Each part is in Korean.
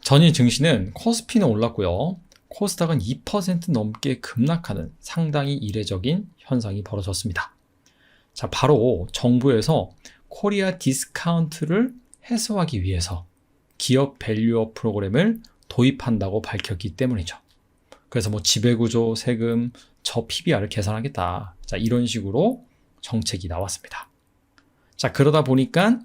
전일 증시는 코스피는 올랐고요. 코스닥은 2% 넘게 급락하는 상당히 이례적인 현상이 벌어졌습니다. 자, 바로 정부에서 코리아 디스카운트를 해소하기 위해서 기업 밸류업 프로그램을 도입한다고 밝혔기 때문이죠. 그래서 뭐 지배구조, 세금, 저 PBR을 개선하겠다. 자, 이런 식으로 정책이 나왔습니다. 자, 그러다 보니까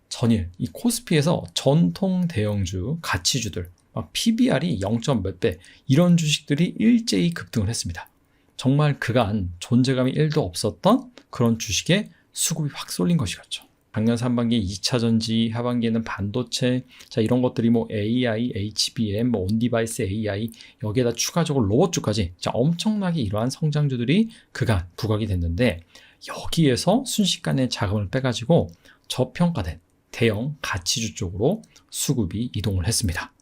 전일 이 코스피에서 전통 대형주, 가치주들, PBR이 0. 몇 배 이런 주식들이 일제히 급등을 했습니다. 정말 그간 존재감이 1도 없었던 그런 주식에 수급이 확 쏠린 것이었죠. 작년 상반기에 2차 전지, 하반기에는 반도체, 자, 이런 것들이 뭐 AI, HBM, 뭐 온디바이스 AI, 여기에다 추가적으로 로봇주까지, 자, 엄청나게 이러한 성장주들이 그간 부각이 됐는데, 여기에서 순식간에 자금을 빼가지고 저평가된 대형 가치주 쪽으로 수급이 이동을 했습니다.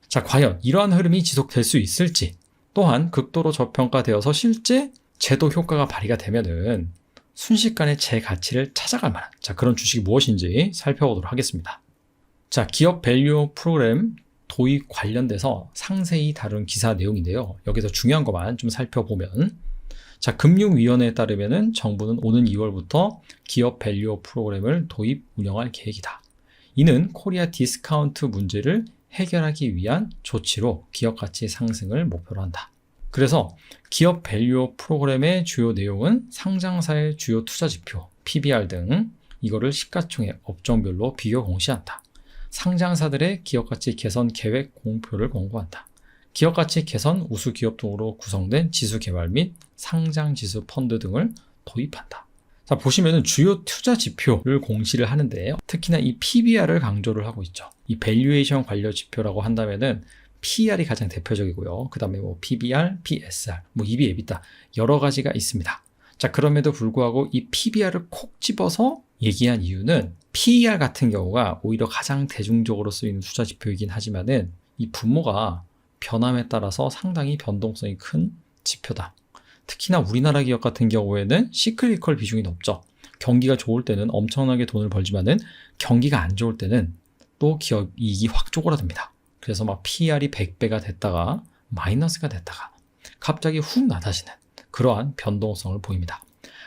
자, 과연 이러한 흐름이 지속될 수 있을지, 또한 극도로 저평가되어서 실제 제도 효과가 발휘가 되면은 순식간에 제 가치를 찾아갈 만한, 자, 그런 주식이 무엇인지 살펴보도록 하겠습니다. 자, 기업 밸류 프로그램 도입 관련돼서 상세히 다룬 기사 내용인데요. 여기서 중요한 것만 좀 살펴보면, 자, 금융위원회에 따르면은 정부는 오는 2월부터 기업 밸류 프로그램을 도입 운영할 계획이다. 이는 코리아 디스카운트 문제를 해결하기 위한 조치로 기업 가치 상승을 목표로 한다. 그래서 기업 밸류 프로그램의 주요 내용은 상장사의 주요 투자 지표, PBR 등 이거를 시가총액 업종별로 비교 공시한다. 상장사들의 기업 가치 개선 계획 공표를 공고한다. 기업 가치 개선 우수 기업 등으로 구성된 지수 개발 및 상장 지수 펀드 등을 도입한다. 자, 보시면은 주요 투자 지표를 공시를 하는데 특히나 이 PBR을 강조를 하고 있죠. 이 밸류에이션 관련 지표라고 한다면은 PER이 가장 대표적이고요. 그 다음에 뭐 PBR, PSR, 뭐 EV, EBITDA 여러 가지가 있습니다. 자, 그럼에도 불구하고 이 PBR을 콕 집어서 얘기한 이유는 PER 같은 경우가 오히려 가장 대중적으로 쓰이는 투자 지표이긴 하지만은 이 분모가 변함에 따라서 상당히 변동성이 큰 지표다. 특히나 우리나라 기업 같은 경우에는 시클리컬 비중이 높죠. 경기가 좋을 때는 엄청나게 돈을 벌지만은 경기가 안 좋을 때는 또 기업 이익이 확 쪼그라듭니다. 그래서 막 PER이 100배가 됐다가 마이너스가 됐다가 갑자기 훅 낮아지는 그러한 변동성을 보입니다.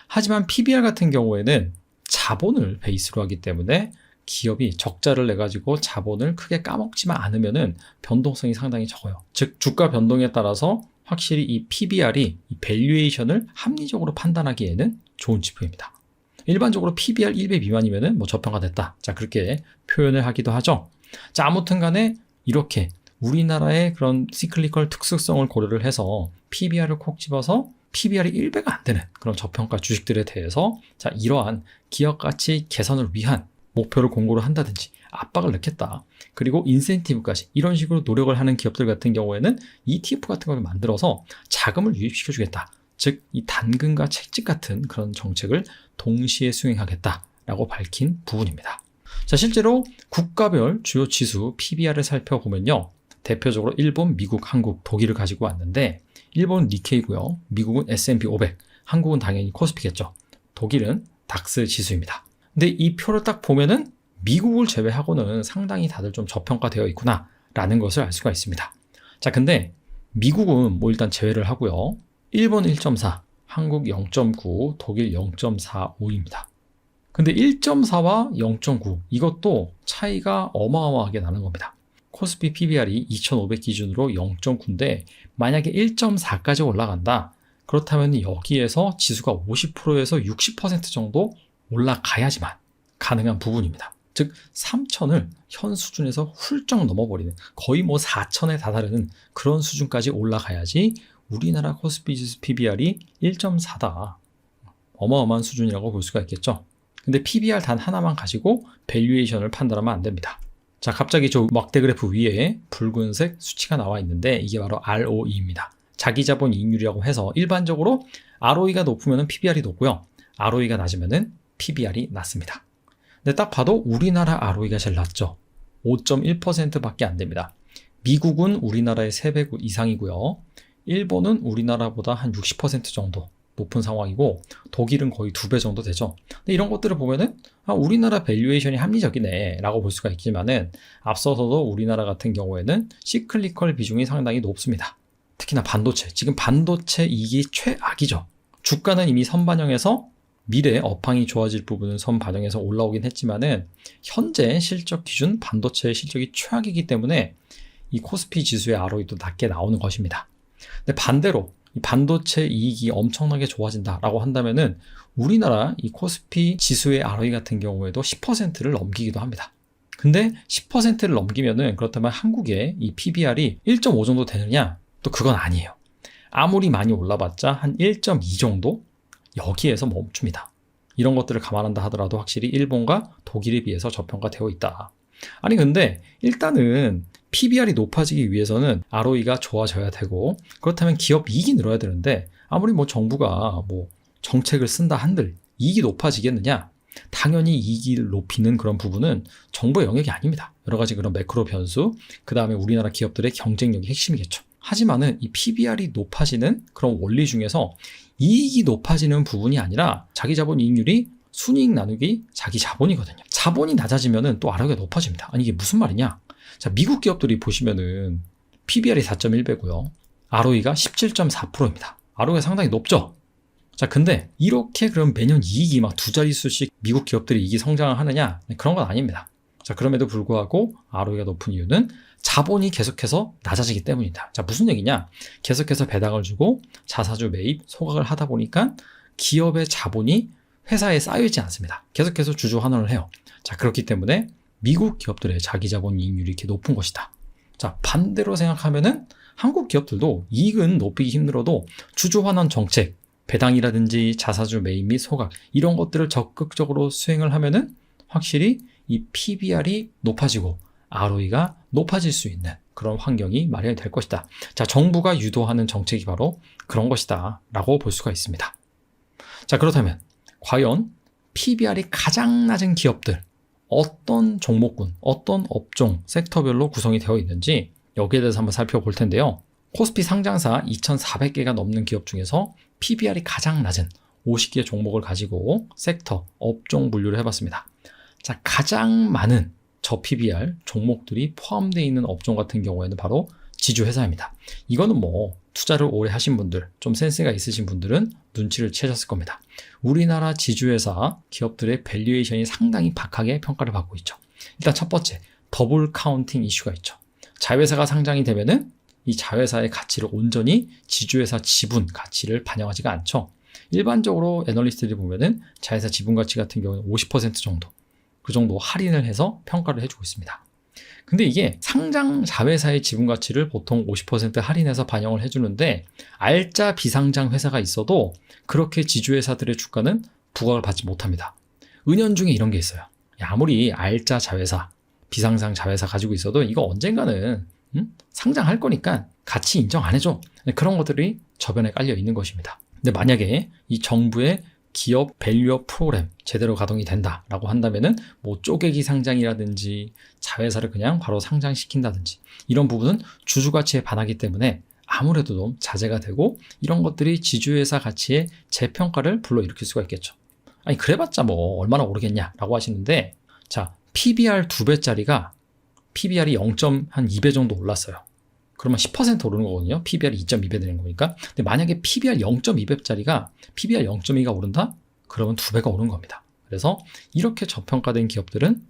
하지만 PBR 같은 경우에는 자본을 베이스로 하기 때문에 기업이 적자를 내가지고 자본을 크게 까먹지만 않으면은 변동성이 상당히 적어요. 즉 주가 변동에 따라서 확실히 이 PBR이 이 밸류에이션을 합리적으로 판단하기에는 좋은 지표입니다. 일반적으로 PBR 1배 미만이면은 뭐 저평가됐다. 자, 그렇게 표현을 하기도 하죠. 자, 아무튼 간에 이렇게 우리나라의 그런 시클리컬 특수성을 고려를 해서 PBR을 콕 집어서 PBR이 1배가 안 되는 그런 저평가 주식들에 대해서 자, 이러한 기업 가치 개선을 위한 목표를 공고를 한다든지 압박을 넣겠다. 그리고 인센티브까지 이런 식으로 노력을 하는 기업들 같은 경우에는 ETF 같은 걸 만들어서 자금을 유입시켜주겠다. 즉, 이 단금과 채찍 같은 그런 정책을 동시에 수행하겠다라고 밝힌 부분입니다. 자, 실제로 국가별 주요 지수 PBR을 살펴보면요. 대표적으로 일본, 미국, 한국, 독일을 가지고 왔는데 일본은 니케이고요. 미국은 S&P 500, 한국은 당연히 코스피겠죠. 독일은 닥스 지수입니다. 근데 이 표를 딱 보면은 미국을 제외하고는 상당히 다들 좀 저평가되어 있구나 라는 것을 알 수가 있습니다. 자, 근데 미국은 뭐 일단 제외를 하고요. 일본 1.4, 한국 0.9, 독일 0.45입니다. 근데 1.4와 0.9 이것도 차이가 어마어마하게 나는 겁니다. 코스피 PBR이 2,500 기준으로 0.9인데 만약에 1.4까지 올라간다. 그렇다면 여기에서 지수가 50%에서 60% 정도 올라가야지만 가능한 부분입니다. 즉 3,000을 현 수준에서 훌쩍 넘어버리는 거의 뭐 4,000에 다다르는 그런 수준까지 올라가야지 우리나라 코스피 지수 PBR이 1.4다. 어마어마한 수준이라고 볼 수가 있겠죠. 근데 PBR 단 하나만 가지고 밸류에이션을 판단하면 안 됩니다. 자, 갑자기 저 막대 그래프 위에 붉은색 수치가 나와 있는데 이게 바로 ROE입니다. 자기자본 이익률이라고 해서 일반적으로 ROE가 높으면 PBR이 높고요. ROE가 낮으면 PBR이 낮습니다. 근데 딱 봐도 우리나라 ROE가 제일 낮죠. 5.1%밖에 안 됩니다. 미국은 우리나라의 3배 이상이고요. 일본은 우리나라보다 한 60% 정도 높은 상황이고 독일은 거의 2배 정도 되죠. 근데 이런 것들을 보면은 우리나라 밸류에이션이 합리적이네 라고 볼 수가 있지만은 앞서서도 우리나라 같은 경우에는 시클리컬 비중이 상당히 높습니다. 특히나 반도체, 지금 반도체 이익이 최악이죠. 주가는 이미 선반영해서 미래 업황이 좋아질 부분은 선반영해서 올라오긴 했지만은 현재 실적 기준 반도체의 실적이 최악이기 때문에 이 코스피 지수의 ROE도 낮게 나오는 것입니다. 근데 반대로 이 반도체 이익이 엄청나게 좋아진다라고 한다면은 우리나라 이 코스피 지수의 ROE 같은 경우에도 10%를 넘기기도 합니다. 근데 10%를 넘기면은 그렇다면 한국의 이 PBR이 1.5 정도 되느냐? 또 그건 아니에요. 아무리 많이 올라봤자 한 1.2 정도? 여기에서 멈춥니다. 이런 것들을 감안한다 하더라도 확실히 일본과 독일에 비해서 저평가되어 있다. 아니 근데 일단은 PBR이 높아지기 위해서는 ROE가 좋아져야 되고 그렇다면 기업 이익이 늘어야 되는데 아무리 정부가 정책을 쓴다 한들 이익이 높아지겠느냐? 당연히 이익을 높이는 그런 부분은 정부의 영역이 아닙니다. 여러 가지 그런 매크로 변수, 그 다음에 우리나라 기업들의 경쟁력이 핵심이겠죠. 하지만은 이 PBR이 높아지는 그런 원리 중에서 이익이 높아지는 부분이 아니라 자기 자본 이익률이 순이익 나누기 자기 자본이거든요. 자본이 낮아지면은 또 ROE가 높아집니다. 아니 이게 무슨 말이냐? 자, 미국 기업들이 보시면은 PBR이 4.1배고요. ROE가 17.4%입니다. ROE가 상당히 높죠? 자, 근데 이렇게 그럼 매년 이익이 막 2자릿수씩 미국 기업들이 이익이 성장을 하느냐? 그런 건 아닙니다. 자, 그럼에도 불구하고 ROE가 높은 이유는 자본이 계속해서 낮아지기 때문이다. 자, 무슨 얘기냐? 계속해서 배당을 주고 자사주 매입, 소각을 하다 보니까 기업의 자본이 회사에 쌓여있지 않습니다. 계속해서 주주 환원을 해요. 자, 그렇기 때문에 미국 기업들의 자기 자본 이익률이 이렇게 높은 것이다. 자, 반대로 생각하면은 한국 기업들도 이익은 높이기 힘들어도 주주 환원 정책, 배당이라든지 자사주 매입 및 소각 이런 것들을 적극적으로 수행을 하면은 확실히 이 PBR이 높아지고 ROE가 높아질 수 있는 그런 환경이 마련이 될 것이다. 자, 정부가 유도하는 정책이 바로 그런 것이다 라고 볼 수가 있습니다. 자, 그렇다면 과연 PBR이 가장 낮은 기업들 어떤 종목군, 어떤 업종, 섹터별로 구성이 되어 있는지 여기에 대해서 한번 살펴볼 텐데요. 코스피 상장사 2,400개가 넘는 기업 중에서 PBR이 가장 낮은 50개 종목을 가지고 섹터, 업종 분류를 해봤습니다. 자, 가장 많은 저PBR 종목들이 포함되어 있는 업종 같은 경우에는 바로 지주회사입니다. 이거는 투자를 오래 하신 분들, 좀 센스가 있으신 분들은 눈치를 채셨을 겁니다. 우리나라 지주회사 기업들의 밸류에이션이 상당히 박하게 평가를 받고 있죠. 일단 첫 번째, 더블 카운팅 이슈가 있죠. 자회사가 상장이 되면은 이 자회사의 가치를 온전히 지주회사 지분 가치를 반영하지가 않죠. 일반적으로 애널리스트들이 보면은 자회사 지분 가치 같은 경우는 50% 정도, 그 정도 할인을 해서 평가를 해주고 있습니다. 근데 이게 상장 자회사의 지분 가치를 보통 50% 할인해서 반영을 해주는데 알짜 비상장 회사가 있어도 그렇게 지주회사들의 주가는 부각을 받지 못합니다. 은연중에 이런 게 있어요. 아무리 알짜 자회사, 비상장 자회사 가지고 있어도 이거 언젠가는 상장할 거니까 가치 인정 안 해줘. 그런 것들이 저변에 깔려 있는 것입니다. 근데 만약에 이 정부의 기업 밸류업 프로그램 제대로 가동이 된다라고 한다면은 쪼개기 상장이라든지 자회사를 그냥 바로 상장시킨다든지 이런 부분은 주주 가치에 반하기 때문에 아무래도 좀 자제가 되고 이런 것들이 지주회사 가치의 재평가를 불러일으킬 수가 있겠죠. 아니 그래봤자 얼마나 오르겠냐라고 하시는데 자, PBR 2배짜리가 PBR이 0.2배 정도 올랐어요. 그러면 10% 오르는 거거든요. PBR이 2.2배 되는 거니까. 근데 만약에 PBR 0.2배짜리가 PBR 0.2가 오른다? 그러면 2배가 오른 겁니다. 그래서 이렇게 저평가된 기업들은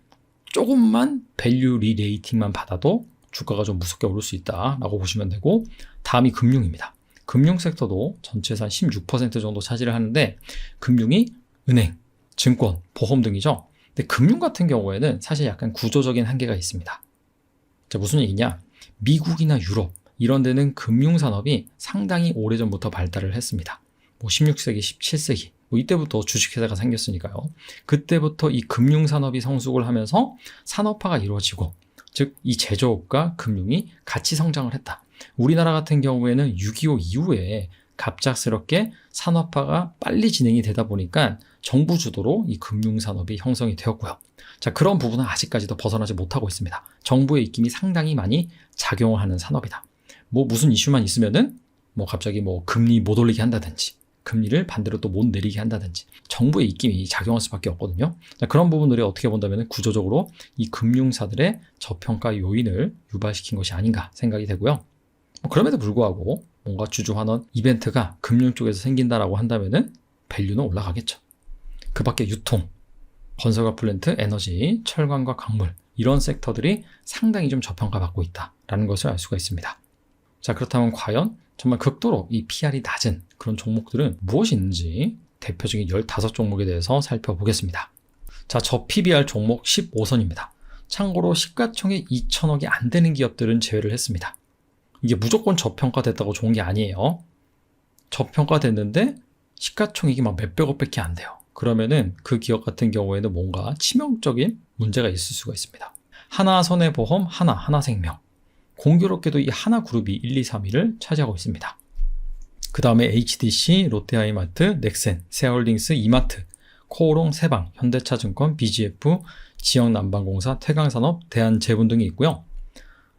조금만 밸류 리레이팅만 받아도 주가가 좀 무섭게 오를 수 있다라고 보시면 되고, 다음이 금융입니다. 금융 섹터도 전체에서 한 16% 정도 차지를 하는데 금융이 은행, 증권, 보험 등이죠. 근데 금융 같은 경우에는 사실 약간 구조적인 한계가 있습니다. 자, 무슨 얘기냐? 미국이나 유럽 이런 데는 금융산업이 상당히 오래전부터 발달을 했습니다. 16세기, 17세기 이때부터 주식회사가 생겼으니까요. 그때부터 이 금융산업이 성숙을 하면서 산업화가 이루어지고, 즉 이 제조업과 금융이 같이 성장을 했다. 우리나라 같은 경우에는 6.25 이후에 갑작스럽게 산업화가 빨리 진행이 되다 보니까 정부 주도로 이 금융산업이 형성이 되었고요. 자, 그런 부분은 아직까지도 벗어나지 못하고 있습니다. 정부의 입김이 상당히 많이 작용을 하는 산업이다. 무슨 이슈만 있으면은 갑자기 금리 못 올리게 한다든지, 금리를 반대로 또 못 내리게 한다든지 정부의 입김이 작용할 수밖에 없거든요. 자, 그런 부분들이 어떻게 본다면 구조적으로 이 금융사들의 저평가 요인을 유발시킨 것이 아닌가 생각이 되고요. 그럼에도 불구하고 뭔가 주주환원 이벤트가 금융 쪽에서 생긴다라고 한다면은 밸류는 올라가겠죠. 그 밖에 유통, 건설과 플랜트, 에너지, 철강과 광물 이런 섹터들이 상당히 좀 저평가받고 있다라는 것을 알 수가 있습니다. 자, 그렇다면 과연 정말 극도로 이 PR이 낮은 그런 종목들은 무엇이 있는지 대표적인 15종목에 대해서 살펴보겠습니다. 자, 저 PBR 종목 15선입니다. 참고로 시가총액 2천억이 안 되는 기업들은 제외를 했습니다. 이게 무조건 저평가됐다고 좋은 게 아니에요. 저평가됐는데 시가총액이 막 몇백억밖에 안 돼요. 그러면은 그 기업 같은 경우에는 뭔가 치명적인 문제가 있을 수가 있습니다. 하나손해보험, 하나생명. 공교롭게도 이 하나그룹이 1, 2, 3위를 차지하고 있습니다. 그 다음에 HDC, 롯데하이마트, 넥센, 세아홀딩스, 이마트, 코오롱, 세방, 현대차증권, BGF, 지역난방공사, 태강산업, 대한제분 등이 있고요.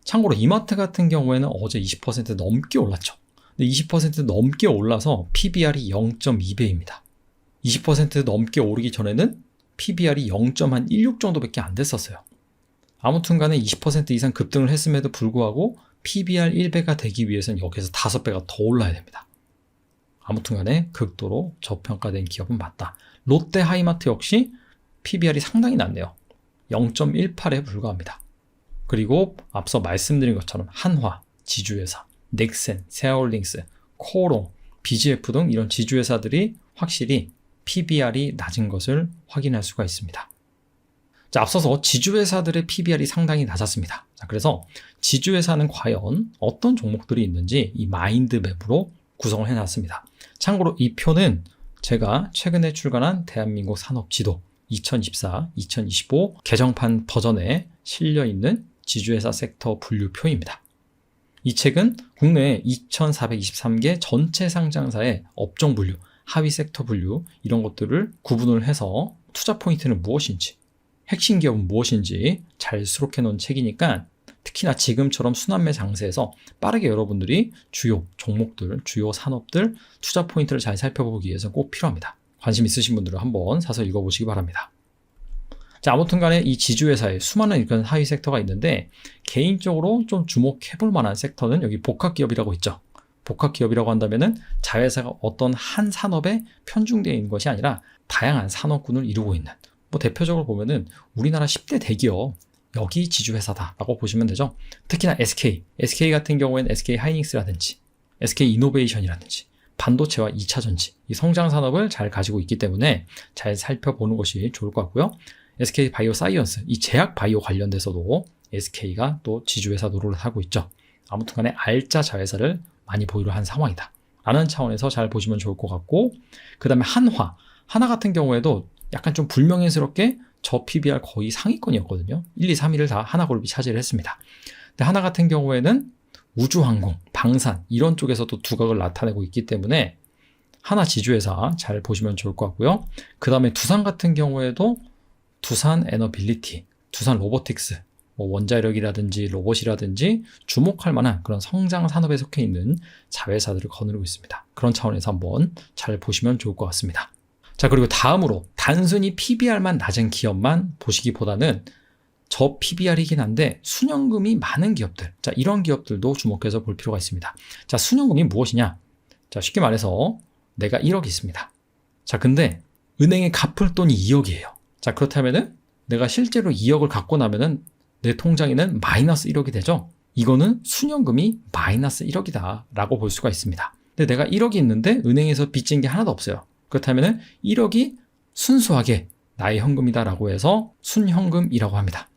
참고로 이마트 같은 경우에는 어제 20% 넘게 올랐죠. 근데 20% 넘게 올라서 PBR이 0.2배입니다. 20% 넘게 오르기 전에는 PBR이 0.16 정도밖에 안 됐었어요. 아무튼 간에 20% 이상 급등을 했음에도 불구하고 PBR 1배가 되기 위해서는 여기서 5배가 더 올라야 됩니다. 아무튼 간에 극도로 저평가된 기업은 맞다. 롯데 하이마트 역시 PBR이 상당히 낮네요. 0.18에 불과합니다. 그리고 앞서 말씀드린 것처럼 한화, 지주회사, 넥센, 세아홀딩스, 코오롱, BGF 등 이런 지주회사들이 확실히 PBR이 낮은 것을 확인할 수가 있습니다. 자, 앞서서 지주회사들의 PBR이 상당히 낮았습니다. 자, 그래서 지주회사는 과연 어떤 종목들이 있는지 이 마인드맵으로 구성을 해놨습니다. 참고로 이 표는 제가 최근에 출간한 대한민국 산업지도 2024-2025 개정판 버전에 실려있는 지주회사 섹터 분류표입니다. 이 책은 국내 2423개 전체 상장사의 업종 분류, 하위 섹터 분류 이런 것들을 구분을 해서 투자 포인트는 무엇인지, 핵심 기업은 무엇인지 잘 수록해 놓은 책이니까 특히나 지금처럼 순환매 장세에서 빠르게 여러분들이 주요 종목들, 주요 산업들 투자 포인트를 잘 살펴보기 위해서 꼭 필요합니다. 관심 있으신 분들은 한번 사서 읽어보시기 바랍니다. 자, 아무튼 간에 이 지주회사에 수많은 이런 하위 섹터가 있는데 개인적으로 좀 주목해볼 만한 섹터는 여기 복합기업이라고 있죠. 복합기업이라고 한다면은 자회사가 어떤 한 산업에 편중되어 있는 것이 아니라 다양한 산업군을 이루고 있는 뭐 대표적으로 보면은 우리나라 10대 대기업 여기 지주회사다라고 보시면 되죠. 특히나 SK 같은 경우에는 SK 하이닉스라든지 SK 이노베이션이라든지 반도체와 2차전지 이 성장 산업을 잘 가지고 있기 때문에 잘 살펴보는 것이 좋을 것 같고요. SK 바이오사이언스 이 제약 바이오 관련돼서도 SK가 또 지주회사 노릇을 하고 있죠. 아무튼 간에 알짜 자회사를 많이 보유를 한 상황이다 라는 차원에서 잘 보시면 좋을 것 같고, 그 다음에 하나 같은 경우에도 약간 좀 불명예스럽게 저 PBR 거의 상위권이었거든요. 1, 2, 3위를 다 하나그룹이 차지를 했습니다. 근데 하나 같은 경우에는 우주항공, 방산 이런 쪽에서도 두각을 나타내고 있기 때문에 하나 지주회사 잘 보시면 좋을 것 같고요. 그 다음에 두산 같은 경우에도 두산 에너빌리티, 두산 로보틱스, 뭐 원자력이라든지 로봇이라든지 주목할 만한 그런 성장 산업에 속해 있는 자회사들을 거느리고 있습니다. 그런 차원에서 한번 잘 보시면 좋을 것 같습니다. 자, 그리고 다음으로 단순히 PBR만 낮은 기업만 보시기보다는 저 PBR이긴 한데 순연금이 많은 기업들, 자, 이런 기업들도 주목해서 볼 필요가 있습니다. 자, 순연금이 무엇이냐? 자, 쉽게 말해서 내가 1억이 있습니다. 자, 근데 은행에 갚을 돈이 2억이에요. 자, 그렇다면은 내가 실제로 2억을 갖고 나면은 내 통장에는 마이너스 1억이 되죠. 이거는 순연금이 마이너스 1억이다 라고 볼 수가 있습니다. 근데 내가 1억이 있는데 은행에서 빚진 게 하나도 없어요. 그렇다면 1억이 순수하게 나의 현금이다 라고 해서 순현금이라고 합니다.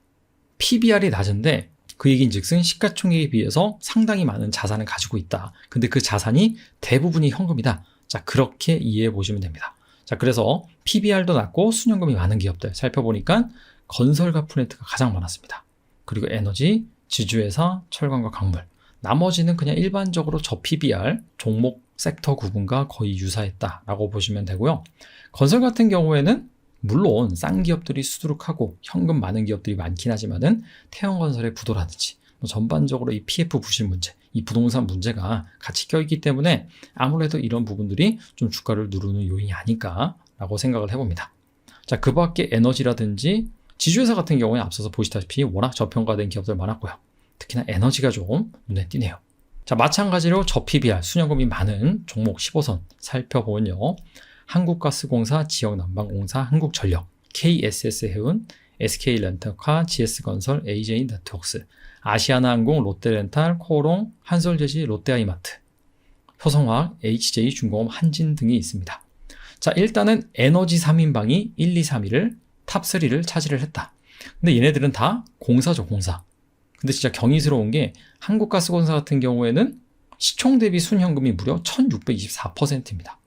PBR이 낮은데 그 얘기인즉슨 시가총액에 비해서 상당히 많은 자산을 가지고 있다. 근데 그 자산이 대부분이 현금이다. 자, 그렇게 이해해 보시면 됩니다. 자, 그래서 PBR도 낮고 순현금이 많은 기업들 살펴보니까 건설과 플랜트가 가장 많았습니다. 그리고 에너지, 지주회사, 철강과 광물. 나머지는 그냥 일반적으로 저 PBR 종목 섹터 구분과 거의 유사했다라고 보시면 되고요. 건설 같은 경우에는 물론 싼 기업들이 수두룩하고 현금 많은 기업들이 많긴 하지만은 태형건설의 부도라든지 전반적으로 이 PF 부실 문제, 이 부동산 문제가 같이 껴있기 때문에 아무래도 이런 부분들이 좀 주가를 누르는 요인이 아닐까라고 생각을 해봅니다. 자, 그 밖에 에너지라든지 지주회사 같은 경우에 앞서서 보시다시피 워낙 저평가된 기업들 많았고요. 특히나 에너지가 좀 눈에 띄네요. 자, 마찬가지로 저PBR, 순연금이 많은 종목 15선 살펴보면요. 한국가스공사, 지역난방공사, 한국전력, KSS해운, SK렌터카, GS건설, AJ네트워크스, 아시아나항공, 롯데렌탈, 코오롱, 한솔제지, 롯데아이마트, 효성화학, HJ중공업, 한진 등이 있습니다. 자, 일단은 에너지 3인방이 1, 2, 3위를 탑3를 차지를 했다. 근데 얘네들은 다 공사죠, 공사. 근데 진짜 경이스러운 게 한국가스공사 같은 경우에는 시총 대비 순현금이 무려 1624%입니다.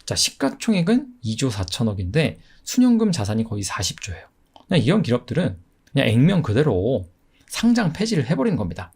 자, 시가총액은 2조 4천억인데 순현금 자산이 거의 40조예요. 그냥 이런 기업들은 그냥 액면 그대로 상장 폐지를 해버리는 겁니다.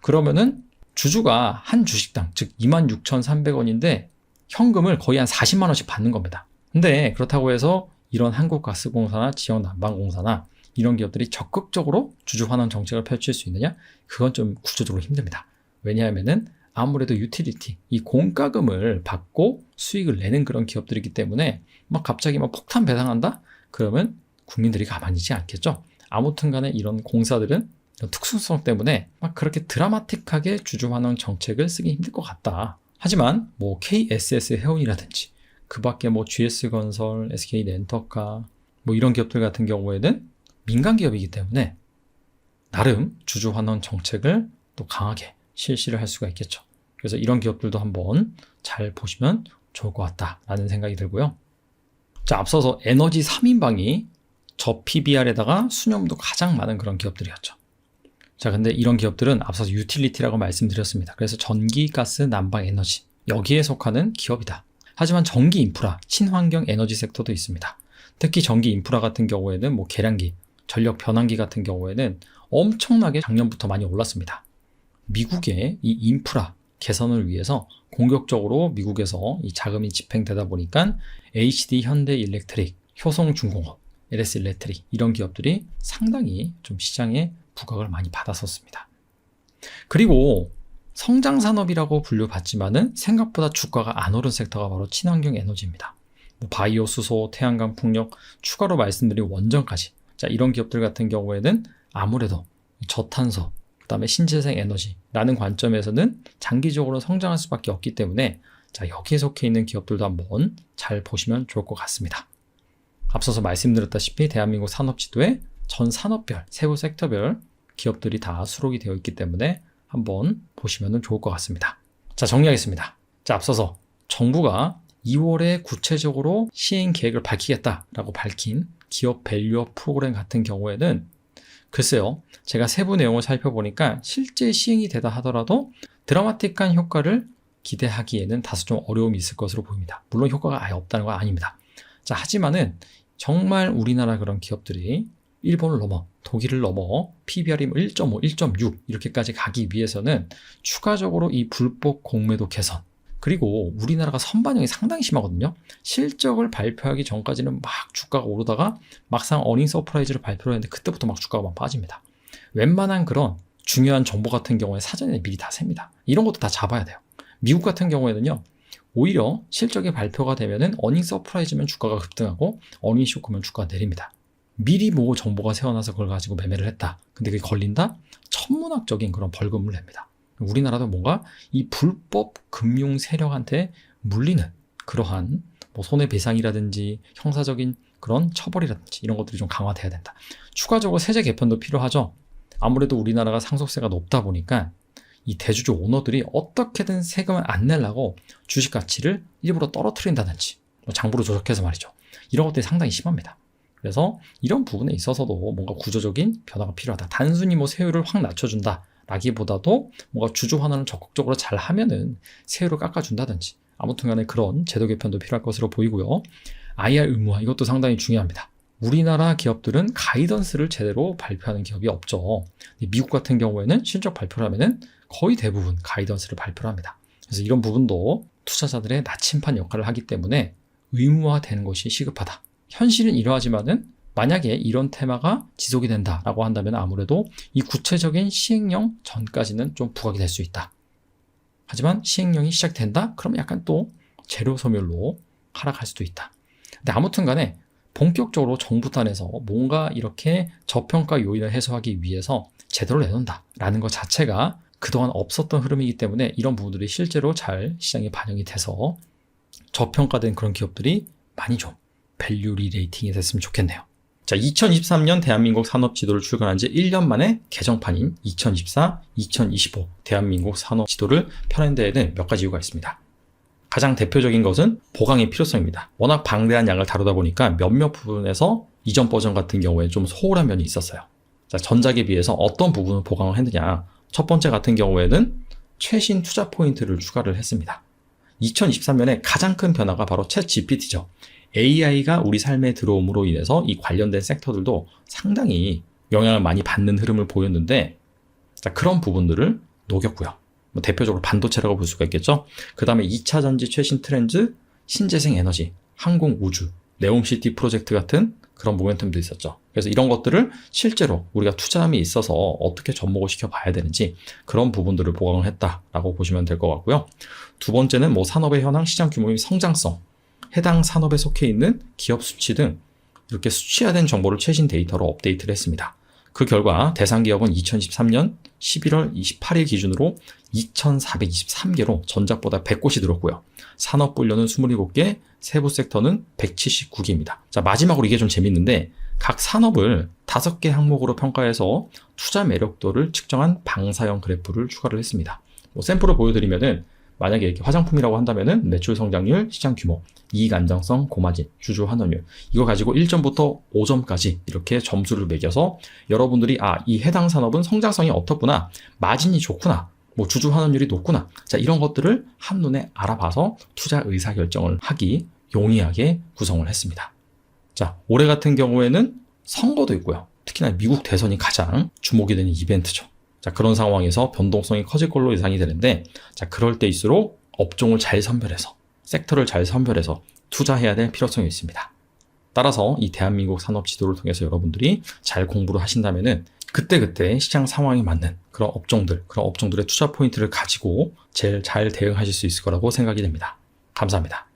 그러면은 주주가 한 주식당, 즉 26,300원인데 현금을 거의 한 40만 원씩 받는 겁니다. 근데 그렇다고 해서 이런 한국가스공사나 지역난방공사나 이런 기업들이 적극적으로 주주 환원 정책을 펼칠 수 있느냐? 그건 좀 구조적으로 힘듭니다. 왜냐하면은 아무래도 유틸리티, 이 공과금을 받고 수익을 내는 그런 기업들이기 때문에 막 갑자기 막 폭탄 배당한다? 그러면 국민들이 가만히 있지 않겠죠? 아무튼 간에 이런 공사들은 이런 특수성 때문에 막 그렇게 드라마틱하게 주주 환원 정책을 쓰기 힘들 것 같다. 하지만 뭐 KSS 해운이라든지 그 밖에 뭐 GS건설, SK렌터카 뭐 이런 기업들 같은 경우에는 민간 기업이기 때문에 나름 주주 환원 정책을 또 강하게 실시를 할 수가 있겠죠. 그래서 이런 기업들도 한번 잘 보시면 좋을 것 같다라는 생각이 들고요. 자, 앞서서 에너지 3인방이 저PBR에다가 수념도 가장 많은 그런 기업들이었죠. 자, 근데 이런 기업들은 앞서서 유틸리티라고 말씀드렸습니다. 그래서 전기, 가스, 난방, 에너지 여기에 속하는 기업이다. 하지만 전기 인프라, 친환경 에너지 섹터도 있습니다. 특히 전기 인프라 같은 경우에는 뭐 계량기, 전력 변환기 같은 경우에는 엄청나게 작년부터 많이 올랐습니다. 미국의 이 인프라 개선을 위해서 공격적으로 미국에서 이 자금이 집행되다 보니까 HD 현대일렉트릭, 효성중공업, LS 일렉트릭 이런 기업들이 상당히 좀 시장에 부각을 많이 받았었습니다. 그리고 성장산업이라고 분류받지만은 생각보다 주가가 안 오른 섹터가 바로 친환경 에너지입니다. 뭐 바이오, 수소, 태양광, 풍력, 추가로 말씀드린 원전까지. 자, 이런 기업들 같은 경우에는 아무래도 저탄소, 그 다음에 신재생 에너지라는 관점에서는 장기적으로 성장할 수밖에 없기 때문에 자, 여기에 속해 있는 기업들도 한번 잘 보시면 좋을 것 같습니다. 앞서서 말씀드렸다시피 대한민국 산업지도에 전 산업별, 세부 섹터별 기업들이 다 수록이 되어 있기 때문에 한번 보시면 좋을 것 같습니다. 자, 정리하겠습니다. 자, 앞서서 정부가 2월에 구체적으로 시행 계획을 밝히겠다라고 밝힌 기업 밸류업 프로그램 같은 경우에는 글쎄요, 제가 세부 내용을 살펴보니까 실제 시행이 되다 하더라도 드라마틱한 효과를 기대하기에는 다소 좀 어려움이 있을 것으로 보입니다. 물론 효과가 아예 없다는 건 아닙니다. 자, 하지만은 정말 우리나라 그런 기업들이 일본을 넘어 독일을 넘어 PBR이 1.5, 1.6 이렇게까지 가기 위해서는 추가적으로 이 불법 공매도 개선 그리고 우리나라가 선반영이 상당히 심하거든요. 실적을 발표하기 전까지는 막 주가가 오르다가 막상 어닝 서프라이즈를 발표를 했는데 그때부터 막 주가가 막 빠집니다. 웬만한 그런 중요한 정보 같은 경우에 사전에 미리 다 셉니다. 이런 것도 다 잡아야 돼요. 미국 같은 경우에는요. 오히려 실적이 발표가 되면은 어닝 서프라이즈면 주가가 급등하고 어닝 쇼크면 주가가 내립니다. 미리 뭐 정보가 새어나서 그걸 가지고 매매를 했다. 근데 그게 걸린다? 천문학적인 그런 벌금을 냅니다. 우리나라도 뭔가 이 불법 금융 세력한테 물리는 그러한 뭐 손해배상이라든지 형사적인 그런 처벌이라든지 이런 것들이 좀 강화돼야 된다. 추가적으로 세제 개편도 필요하죠. 아무래도 우리나라가 상속세가 높다 보니까 이 대주주 오너들이 어떻게든 세금을 안 내려고 주식 가치를 일부러 떨어뜨린다든지 뭐 장부로 조작해서 말이죠. 이런 것들이 상당히 심합니다. 그래서 이런 부분에 있어서도 뭔가 구조적인 변화가 필요하다. 단순히 뭐 세율을 확 낮춰준다 라기보다도 뭔가 주주 환원을 적극적으로 잘 하면은 세율을 깎아준다든지 아무튼 간에 그런 제도 개편도 필요할 것으로 보이고요. IR 의무화 이것도 상당히 중요합니다. 우리나라 기업들은 가이던스를 제대로 발표하는 기업이 없죠. 미국 같은 경우에는 실적 발표를 하면은 거의 대부분 가이던스를 발표를 합니다. 그래서 이런 부분도 투자자들의 나침반 역할을 하기 때문에 의무화되는 것이 시급하다. 현실은 이러하지만은 만약에 이런 테마가 지속이 된다라고 한다면 아무래도 이 구체적인 시행령 전까지는 좀 부각이 될 수 있다. 하지만 시행령이 시작된다? 그럼 약간 또 재료 소멸로 하락할 수도 있다. 근데 아무튼 간에 본격적으로 정부 단에서 뭔가 이렇게 저평가 요인을 해소하기 위해서 제도를 내놓는다라는 것 자체가 그동안 없었던 흐름이기 때문에 이런 부분들이 실제로 잘 시장에 반영이 돼서 저평가된 그런 기업들이 많이 좀 밸류 리레이팅이 됐으면 좋겠네요. 자, 2023년 대한민국 산업지도를 출간한 지 1년 만에 개정판인 2024-2025 대한민국 산업지도를 펴낸 데에는 몇 가지 이유가 있습니다. 가장 대표적인 것은 보강의 필요성입니다. 워낙 방대한 양을 다루다 보니까 몇몇 부분에서 이전 버전 같은 경우에 좀 소홀한 면이 있었어요. 자, 전작에 비해서 어떤 부분을 보강을 했느냐. 첫 번째 같은 경우에는 최신 투자 포인트를 추가를 했습니다. 2023년에 가장 큰 변화가 바로 챗 GPT죠. AI가 우리 삶에 들어옴으로 인해서 이 관련된 섹터들도 상당히 영향을 많이 받는 흐름을 보였는데, 자, 그런 부분들을 녹였고요. 대표적으로 반도체라고 볼 수가 있겠죠. 그 다음에 2차 전지 최신 트렌드, 신재생 에너지, 항공 우주, 네옴시티 프로젝트 같은 그런 모멘텀도 있었죠. 그래서 이런 것들을 실제로 우리가 투자함이 있어서 어떻게 접목을 시켜봐야 되는지 그런 부분들을 보강을 했다라고 보시면 될 것 같고요. 두 번째는 산업의 현황, 시장 규모 및 성장성, 해당 산업에 속해 있는 기업 수치 등 이렇게 수치화된 정보를 최신 데이터로 업데이트를 했습니다. 그 결과 대상 기업은 2023년 11월 28일 기준으로 2,423개로 전작보다 100곳이 늘었고요. 산업 분류는 27개, 세부 섹터는 179개입니다. 자, 마지막으로 이게 좀 재밌는데 각 산업을 5개 항목으로 평가해서 투자 매력도를 측정한 방사형 그래프를 추가를 했습니다. 샘플을 보여드리면은 만약에 이렇게 화장품이라고 한다면은 매출 성장률, 시장 규모, 이익 안정성, 고마진, 주주 환원율 이거 가지고 1점부터 5점까지 이렇게 점수를 매겨서 여러분들이 이 해당 산업은 성장성이 어떻구나, 마진이 좋구나, 주주 환원율이 높구나, 자, 이런 것들을 한눈에 알아봐서 투자 의사결정을 하기 용이하게 구성을 했습니다. 자, 올해 같은 경우에는 선거도 있고요. 특히나 미국 대선이 가장 주목이 되는 이벤트죠. 자, 그런 상황에서 변동성이 커질 걸로 예상이 되는데, 자, 그럴 때일수록 업종을 잘 선별해서, 섹터를 잘 선별해서 투자해야 될 필요성이 있습니다. 따라서 이 대한민국 산업 지도를 통해서 여러분들이 잘 공부를 하신다면은 그때그때 시장 상황에 맞는 그런 업종들의 투자 포인트를 가지고 제일 잘 대응하실 수 있을 거라고 생각이 됩니다. 감사합니다.